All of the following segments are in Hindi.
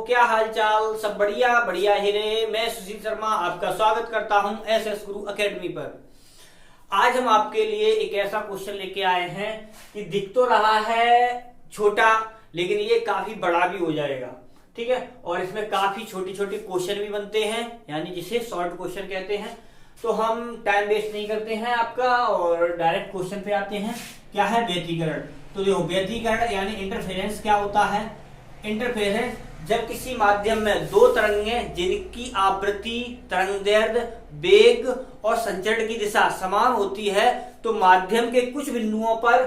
क्या हाल चाल, सब बढ़िया बढ़िया ही रहे। मैं सुशील शर्मा आपका स्वागत करता हूं एसएस गुरु एकेडमी पर। आज हम आपके लिए एक ऐसा क्वेश्चन लेके आए हैं कि दिख तो रहा है छोटा, लेकिन ये काफी बड़ा भी हो जाएगा। ठीक है, और इसमें काफी छोटी छोटी क्वेश्चन भी बनते हैं, यानी जिसे शॉर्ट क्वेश्चन कहते हैं। तो हम टाइम वेस्ट नहीं करते हैं आपका और डायरेक्ट क्वेश्चन पे आते हैं। क्या है व्यतिकरण? तो देखो, व्यतिकरण यानी इंटरफेरेंस क्या होता है। इंटरफेरेंस जब किसी माध्यम में दो तरंगें जिनकी आवृत्ति, तरंगदैर्घ्य, वेग और संचरण की दिशा समान होती है तो माध्यम के कुछ बिंदुओं पर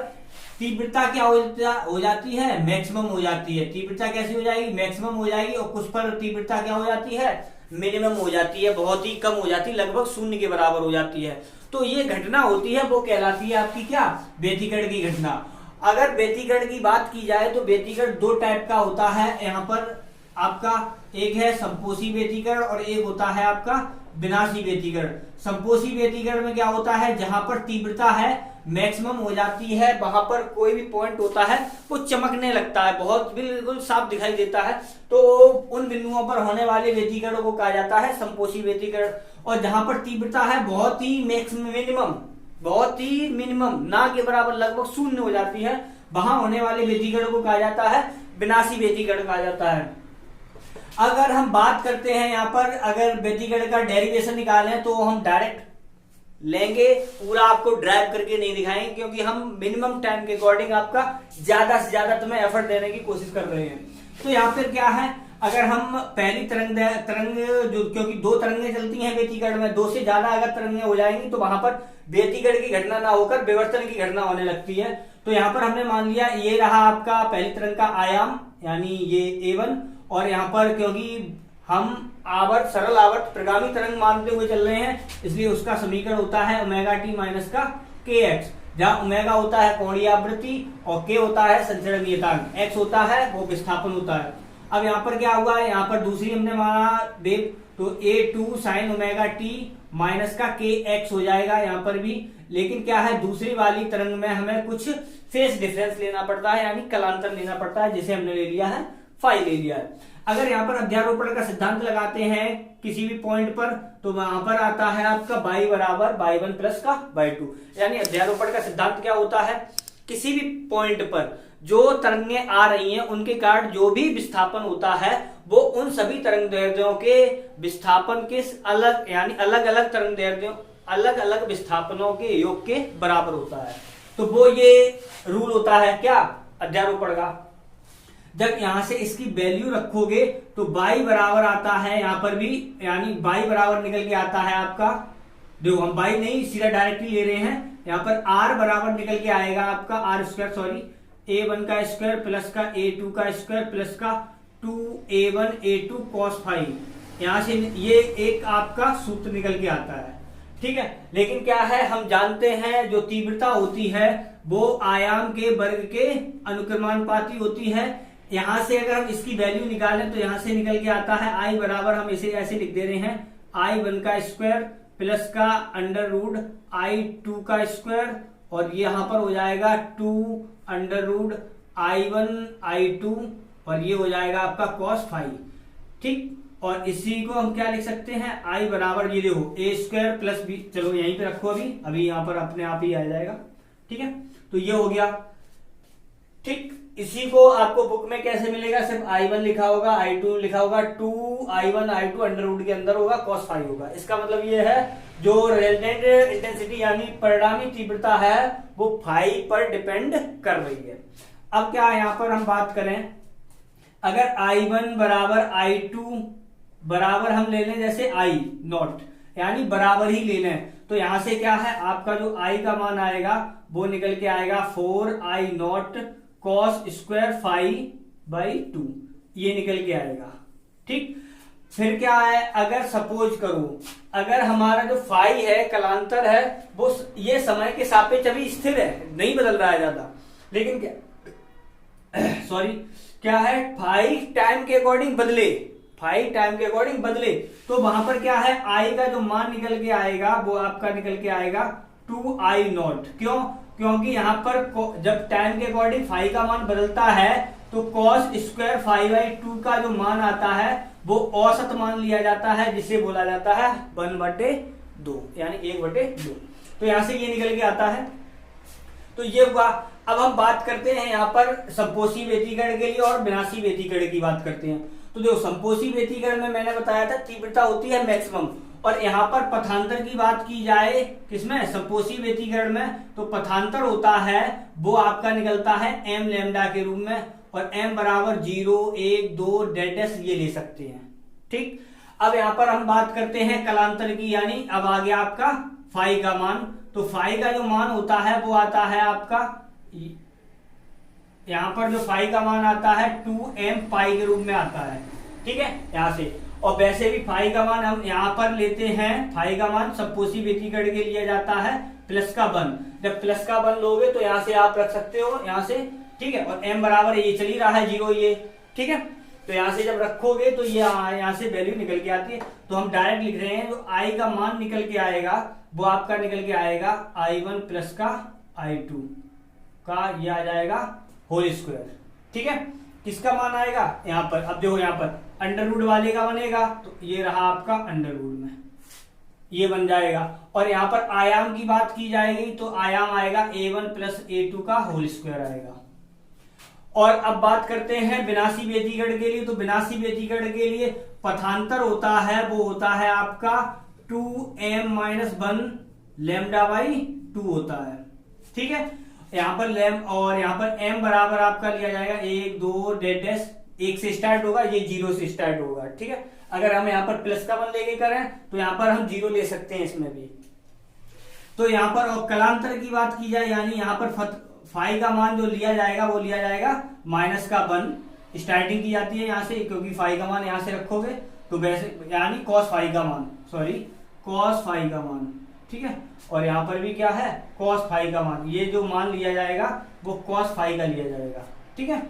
तीव्रता क्या हो जाती है, मैक्सिमम हो जाती है। तीव्रता कैसी हो जाएगी? मैक्सिमम हो जाएगी। और कुछ पर तीव्रता क्या हो जाती है? मिनिमम हो जाती है, बहुत ही कम हो जाती है, लगभग शून्य के बराबर हो जाती है। तो ये घटना होती है, वो कहलाती है आपकी क्या? व्यतिकरण की घटना। अगर व्यतिकरण की बात की जाए तो व्यतिकरण दो टाइप का होता है। यहाँ पर आपका एक है संपोषी व्यतिकरण और एक होता है आपका विनाशी व्यतिकरण। संपोषी व्यतिकरण में क्या होता है, जहां पर तीव्रता है मैक्सिमम हो जाती है, वहां पर कोई भी पॉइंट होता है वो चमकने लगता है, बहुत बिल्कुल साफ दिखाई देता है। तो उन बिंदुओं पर होने वाले व्यतिकरण को कहा जाता है संपोषी व्यतिकरण। और जहां पर तीव्रता है बहुत ही मिनिमम, बहुत ही मिनिमम, ना के बराबर, लगभग शून्य हो जाती है, वहां होने वाले व्यतिकरण को कहा जाता है विनाशी व्यतिकरण कहा जाता है। अगर हम बात करते हैं यहाँ पर, अगर व्यतिकरण का डेरिवेशन निकालें तो हम डायरेक्ट लेंगे, पूरा आपको ड्राइव करके नहीं दिखाएंगे, क्योंकि हम मिनिमम टाइम के अकॉर्डिंग आपका ज्यादा से ज्यादा तुम्हें एफर्ट देने की कोशिश कर रहे हैं। तो यहाँ पर क्या है, अगर हम पहली तरंग जो, क्योंकि दो तरंगें चलती हैं व्यतिकरण में, दो से ज्यादा अगर तरंगें हो जाएंगी तो वहां पर व्यतिकरण की घटना ना होकर विवर्तन की घटना होने लगती है। तो यहाँ पर हमने मान लिया ये रहा आपका पहली तरंग का आयाम, यानी ये A1। और यहाँ पर क्योंकि हम आवर्त, सरल आवर्त प्रगामी तरंग मानते हुए चल रहे हैं, इसलिए उसका समीकरण होता है ओमेगा टी माइनस का kx, जहां ओमेगा होता है कोणीय आवृत्ति और k होता है संचरण नियतांक, x होता है वो विस्थापन होता है। अब यहाँ पर क्या हुआ है, यहाँ पर दूसरी हमने माना वेग, तो A2 sine omega T minus का kx हो जाएगा यहाँ पर भी। लेकिन क्या है, दूसरी वाली तरंग में हमें कुछ फेस डिफरेंस लेना पड़ता है, यानी कलांतर लेना पड़ता है, जिसे हमने ले लिया है फाई ले लिया है। अगर यहाँ पर अध्यारोपण का सिद्धांत लगाते हैं किसी भी पॉइंट पर, तो वहां पर आता है आपका y बराबर y1 प्लस का y2। यानी अध्यारोपण का सिद्धांत क्या होता है, किसी भी पॉइंट पर जो तरंगें आ रही हैं उनके कारण जो भी विस्थापन होता है वो उन सभी तरंगदैर्घ्यों के विस्थापन के अलग, यानी अलग अलग तरंगदैर्घ्यों, अलग अलग विस्थापनों के योग के बराबर होता है। तो वो ये रूल होता है क्या, अध्यारोपण का। जब यहां से इसकी वैल्यू रखोगे तो y बराबर आता है यहाँ पर भी, यानी y बराबर निकल के आता है आपका, देखो हम y नहीं सीधा डायरेक्टली ले रहे हैं, यहाँ पर r बराबर निकल के आएगा आपका r स्क्वायर, सॉरी A1 का स्क्वायर प्लस का A2 का स्क्वायर प्लस का 2A1 A2 cos फाई। यहां से ये एक आपका सूत्र निकल के आता है। ठीक है, लेकिन क्या है, हम जानते हैं जो तीव्रता होती है वो आयाम के वर्ग के अनुक्रमानुपाती होती है। यहां से अगर हम इसकी वैल्यू निकालें तो यहां से निकल के आता है I बराबर, हम इसे ऐसे लिख दे रहे हैं, I1 का स्क्वायर प्लस का अंडर रूट I2 का स्क्वायर, और ये यहां पर हो जाएगा 2 अंडर रूट I1 I2, और ये हो जाएगा आपका cos फाई। ठीक, और इसी को हम क्या लिख सकते हैं, I बराबर ये देखो a स्क्वायर प्लस बी, चलो यहीं पे रखो, अभी यहाँ पर अपने आप ही आ जाएगा। ठीक है, तो ये हो गया। ठीक, इसी को आपको बुक में कैसे मिलेगा, सिर्फ I1 लिखा होगा, I2 लिखा होगा, 2I1 I2 अंडर रूट के अंदर होगा, cos फाई होगा। इसका मतलब ये है जो रिजल्टेंट इंटेंसिटी यानी परिणामी तीव्रता है वो फाई पर डिपेंड कर रही है। अब क्या यहाँ पर हम बात करें, अगर I1 बराबर I2 बराबर हम ले लें जैसे I नॉट, यानी बराबर ही ले लें, तो यहां से क्या है, आपका जो I का मान आएगा वो निकल के आएगा 4I not cos square phi by 2, ये निकल के आएगा। ठीक, फिर क्या है, अगर सपोज करो अगर हमारा जो फाई है, कलांतर है, वो ये समय के सापेक्ष अभी स्थिर है, नहीं बदल रहा है ज्यादा, लेकिन क्या सॉरी क्या है, फाई टाइम के अकॉर्डिंग बदले, फाई टाइम के अकॉर्डिंग बदले, तो वहां पर क्या है, आई का जो मान निकल के आएगा वो आपका निकल के आएगा 2I नॉट। क्यों? क्योंकि यहाँ पर जब टाइम के अकॉर्डिंग फाई का मान बदलता है तो cos स्क्वायर 5/2 का जो मान आता है वो औसत मान लिया जाता है, जिसे बोला जाता है 1/2 यानी 1/2। तो यहां से ये निकल के आता है। तो ये हुआ। अब हम बात करते हैं यहाँ पर समपोषी व्यतिकरण के लिए और विनाशी व्यतिकरण की बात करते हैं। तो जो समपोषी व्यतिकरण में मैंने बताया था तीव्रता होती है मैक्सिमम, और यहाँ पर पथांतर की बात की जाए किसमें, समपोषी व्यतिकरण में, तो पथांतर होता है वो आपका निकलता है m लैम्डा के रूप में, और m बराबर 0, 1, 2 डैश ये ले सकते हैं। ठीक, अब यहाँ पर हम बात करते हैं कलांतर की, यानी अब आ गया आपका फाई का मान। तो फाई का जो मान होता है वो आता है आपका, यहाँ पर जो फाई का मान आता है 2m पाई के रूप में आता है। ठीक है, यहाँ से। और वैसे भी फाई का मान हम यहाँ पर लेते हैं, फाई का मान समपोषी व्यतिकरण के लिया जाता है प्लस का 1। जब प्लस का 1 लोगे तो यहाँ से आप रख सकते हो यहाँ से। ठीक है, और m बराबर ये चल ही रहा है 0 ये। ठीक है, तो यहाँ से जब रखोगे तो ये यहाँ से वैल्यू निकल के आती है। तो हम डायरेक्ट लिख रहे हैं जो i का मान निकल के आएगा वो आपका निकल के आएगा i1 प्लस का i2 का ये आ जाएगा होल स्क्वायर। ठीक है, किसका मान आएगा यहाँ पर, अब देखो यहाँ पर अंडर रूट वाले का बनेगा, तो ये रहा आपका अंडर रूट में ये बन जाएगा। और यहाँ पर आयाम की बात की जाएगी तो आयाम आएगा a1 प्लस a2 का होल स्क्वायर आएगा। और अब बात करते हैं विनाशी व्यतिकरण के लिए। तो विनाशी व्यतिकरण के लिए पथांतर होता है वो होता है आपका 2m-1 λ/2 होता है। ठीक है, यहाँ पर लैम और यहाँ पर m बराबर आपका लिया जाएगा 1, 2 डैश 1 से स्टार्ट होगा, ये 0 से स्टार्ट होगा। ठीक है, अगर हम यहाँ पर प्लस का 1 लेके करें तो यहाँ पर हम 0 ले सकते हैं इसमें भी। तो यहाँ पर और कलांतर की बात की जाए, यानी यहाँ पर फाई का मान जो लिया जाएगा वो लिया जाएगा -1 स्टार्टिंग की जाती है यहाँ से, क्योंकि फाई का मान यहाँ से रखोगे तो वैसे यानी cos फाई का मान, cos फाई का मान। ठीक है, और यहाँ पर भी क्या है cos फाई का मान, ये जो मान लिया जाएगा वो cos फाई का लिया जाएगा। ठीक है,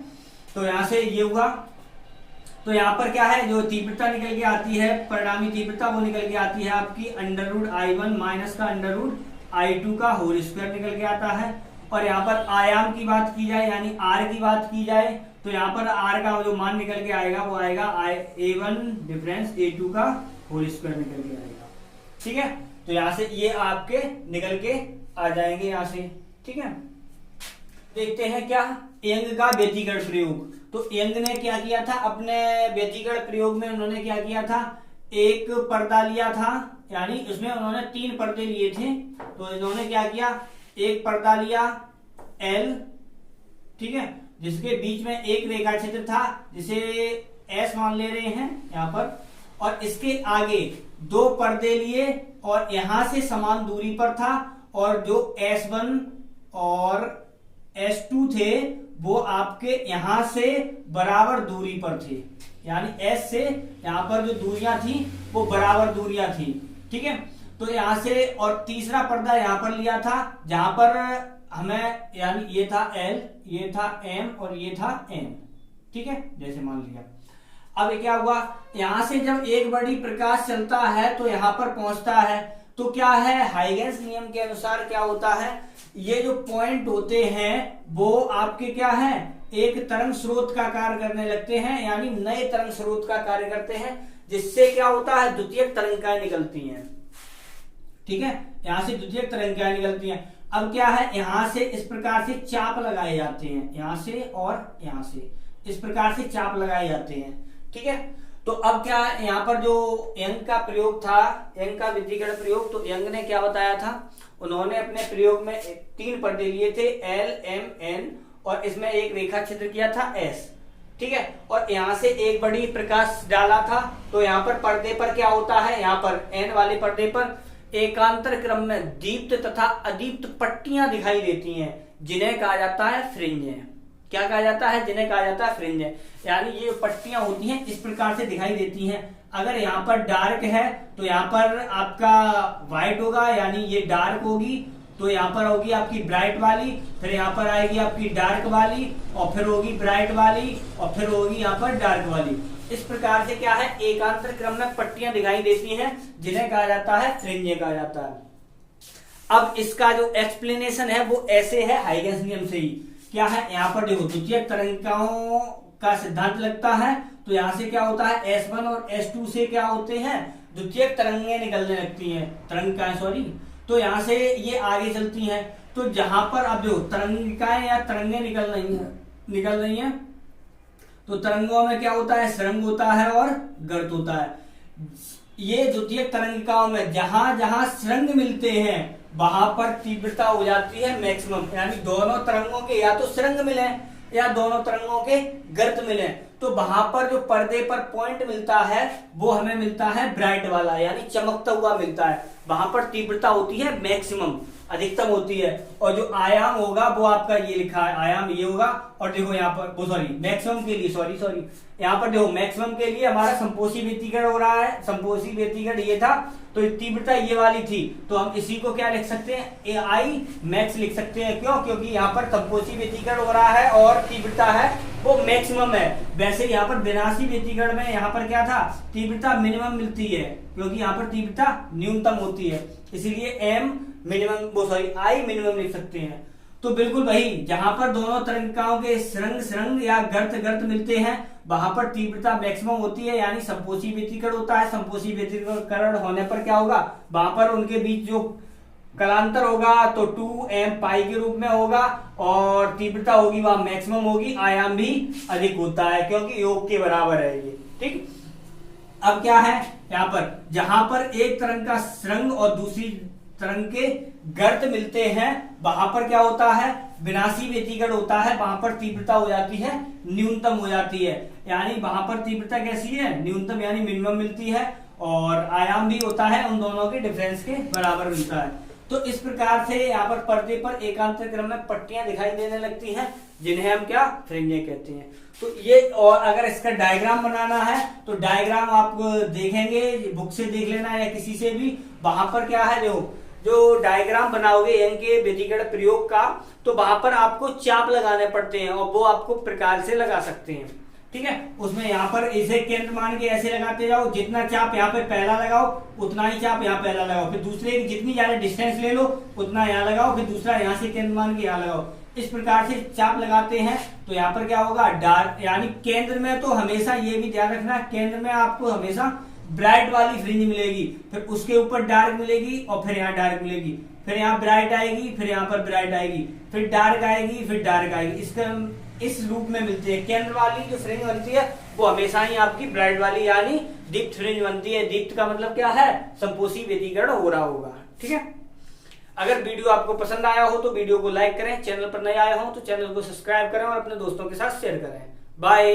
तो यहाँ से ये हुआ। तो यहाँ पर क्या है जो तीव्रता निकल के आती है, परिणामी तीव्रता वो निकल के आती है आपकी √i1 माइनस का √i2 का होल स्क्वायर निकल के आता है। और यहाँ पर आयाम की बात की जाए यानी r की बात की जाए तो यहाँ पर r का जो मान निकल के आएगा वो आएगा a1 डिफरेंस a2 का होल स्क्वायर निकल के आएगा। ठीक है, तो यहाँ से ये आपके निकल के आ जाएंगे यहाँ से। ठीक है, देखते हैं क्या यंग का व्यतिकरण प्रयोग। तो यंग ने क्या किया था अपने व्यतिकरण प्रयोग में, उन्होंने क्या किया था, एक पर्दा लिया था, यानी उसमें उन्होंने 3 पर्दे लिए थे। तो इन्होंने क्या किया, एक पर्दा लिया L, ठीक है, जिसके बीच में एक रेखा क्षेत्र था जिसे S मान ले रहे हैं यहाँ पर, और इसके आगे 2 पर्दे लिए और यहां से समान दूरी पर था, और जो S1 और S2 थे वो आपके यहां से बराबर दूरी पर थे, यानी S से यहां पर जो दूरियां थी वो बराबर दूरियां थी। ठीक है, तो यहां से और तीसरा पर्दा यहां पर लिया था जहां पर हमें, यानी ये था L, ये था M और ये था N। ठीक है, जैसे मान लिया। अब क्या हुआ, यहां से जब एक बड़ी प्रकाश चलता है तो यहां पर पहुंचता है, तो क्या है हाइगेंस नियम के अनुसार क्या होता है, ये जो पॉइंट होते हैं वो आपके क्या है, एक तरंग स्रोत का कार्य करने लगते हैं, यानी नए तरंग स्रोत का कार्य करते हैं, जिससे क्या होता है द्वितीयक तरंगिकाएं निकलती हैं। ठीक है, यहां से द्वितीयक तरंगिकाएं निकलती हैं। अब क्या है, यहां से इस प्रकार से चाप लगाए जाते हैं, यहां से और यहां से इस प्रकार से चाप लगाए जाते हैं। ठीक है, तो अब क्या यहाँ पर जो यंग का प्रयोग था, यंग का व्यतिकरण प्रयोग, तो यंग ने क्या बताया था, उन्होंने अपने प्रयोग में 3 पर्दे लिए थे L, M, N, और इसमें एक रेखा चित्र किया था S। ठीक है, और यहाँ से एक बड़ी प्रकाश डाला था, तो यहाँ पर पर्दे पर क्या होता है, यहाँ पर N वाले पर्दे पर एकांतर क्रम में दीप्त तथा अदीप्त पट्टियां दिखाई देती हैं, जिन्हें कहा जाता है फ्रिंज। क्या कहा जाता है, जिन्हें कहा जाता है फ्रिंज। यानी ये पट्टियां होती हैं इस प्रकार से दिखाई देती हैं। अगर यहाँ पर डार्क है तो यहाँ पर आपका व्हाइट होगा, यानी ये डार्क होगी, तो यहाँ पर होगी आपकी ब्राइट वाली, फिर यहाँ पर आएगी आपकी डार्क वाली, और फिर होगी ब्राइट वाली, और फिर होगी यहाँ पर डार्क वाली। इस प्रकार से क्या है, एकांतर क्रम में पट्टियां दिखाई देती हैं, जिन्हें कहा जाता है फ्रिंज कहा जाता है। अब इसका जो एक्सप्लेनेशन है वो ऐसे है हाइगेंस नियम से ही, क्या है, यहाँ पर देखो द्वितीयक तरंगिकाओं का सिद्धांत लगता है, तो यहाँ से क्या होता है S1 और S2 से क्या होते हैं, द्वितीयक तरंगें निकलने लगती हैं, तरंगिकाएं सॉरी, तो यहाँ से ये आगे चलती हैं। तो जहां पर अब देखो तरंगिकाएं या तरंगें निकल रही हैं, तो तरंगों में क्या होता है, सरंग होता है और गर्त होता है। ये द्वितीयक तरंगिकाओं में जहां जहां सरंग मिलते हैं वहां पर तीव्रता हो जाती है मैक्सिमम, यानी दोनों तरंगों के या तो सरंग मिले या दोनों तरंगों के गर्त मिले, तो वहां पर जो पर्दे पर पॉइंट मिलता है वो हमें मिलता है ब्राइट वाला, यानी चमकता हुआ मिलता है। वहां पर तीव्रता होती है मैक्सिमम, अधिकतम होती है। और जो आयाम होगा वो आपका ये लिखा है, आयाम ये होगा। और देखो यहाँ पर वो सॉरी मैक्सिमम के लिए सॉरी यहाँ पर देखो मैक्सिमम के लिए हमारा संपोषी व्यतिकरण हो रहा है, संपोषी व्यतिकरण ये था, तो तीव्रता ये वाली थी, तो हम इसी को क्या लिख सकते हैं, AI मैक्स लिख सकते हैं। क्यों, क्योंकि यहाँ पर संपोषी व्यतिकरण हो रहा है और तीव्रता है वो मैक्सिमम है। वैसे यहाँ पर विनाशी व्यतिकरण में यहाँ पर क्या था, तीव्रता मिनिमम मिलती है, क्योंकि यहाँ पर तीव्रता न्यूनतम होती है, इसीलिए M मिनिमम वो सॉरी I मिनिमम लिख सकते हैं। तो बिल्कुल वही, जहां पर दोनों तरंगिकाओं के सरंग या गर्त मिलते हैं वहां पर तीव्रता मैक्सिमम होती है, यानी संपोषी व्यतिकरण होता है। संपोषी व्यतिकरण होने पर क्या होगा, वहां पर उनके बीच जो कलांतर होगा तो 2m पाई के रूप में होगा, और तीव्रता होगी वहां मैक्सिमम होगी, आयाम भी अधिक होता है क्योंकि योग के बराबर है ये। ठीक, अब क्या है यहाँ पर, जहां पर एक तरंग का सरंग और दूसरी तरंग के गर्त मिलते हैं वहां पर क्या होता है, विनाशी व्यतिकरण होता है, वहां पर तीव्रता हो जाती है न्यूनतम हो जाती है, यानी वहां पर तीव्रता कैसी है, न्यूनतम यानी मिनिमम मिलती है, और आयाम भी होता है उन दोनों के डिफरेंस के बराबर मिलता है। तो इस प्रकार से यहाँ पर पर्दे पर एकांतर क्रम में पट्टियां दिखाई देने लगती हैं, जिन्हें हम क्या, फ्रिंजें कहते हैं। तो ये, और अगर इसका डायग्राम बनाना है तो डायग्राम आप देखेंगे, बुक से देख लेना या किसी से भी, वहां पर क्या है, देखो जो डायग्राम बनाओगे इनके व्यतिकरण प्रयोग का, तो वहां पर आपको चाप लगाने पड़ते हैं, और वो आपको प्रकार से लगा सकते हैं। ठीक है, उसमें यहाँ पर इसे केंद्र मान के ऐसे लगाते जाओ, जितना चाप यहाँ पे पहला लगाओ उतना ही चाप यहाँ पहला लगाओ, फिर दूसरे की जितनी ज्यादा डिस्टेंस ले लो उतना यहाँ लगाओ, फिर दूसरा यहाँ से केंद्र मान के यहाँ लगाओ। इस प्रकार से चाप लगाते हैं। तो यहाँ पर क्या होगा, डार्क, यानी केंद्र में तो हमेशा ये भी ध्यान रखना, केंद्र में आपको हमेशा ब्राइट वाली फ्रिंज मिलेगी, फिर उसके ऊपर डार्क मिलेगी, और फिर यहाँ डार्क मिलेगी, फिर यहाँ ब्राइट आएगी, फिर यहाँ पर ब्राइट आएगी, फिर डार्क आएगी, फिर डार्क आएगी। इसका इस रूप में मिलती है। केंद्र वाली जो फ्रिंज बनती है वो हमेशा ही आपकी ब्राइट वाली यानी दीप्त फ्रिंज बनती है। दीप्त का मतलब क्या है, संपोषी व्यतिकरण हो रहा होगा। ठीक है, अगर वीडियो आपको पसंद आया हो तो वीडियो को लाइक करें, चैनल पर नए आए हो तो चैनल को सब्सक्राइब करें और अपने दोस्तों के साथ शेयर करें। बाय।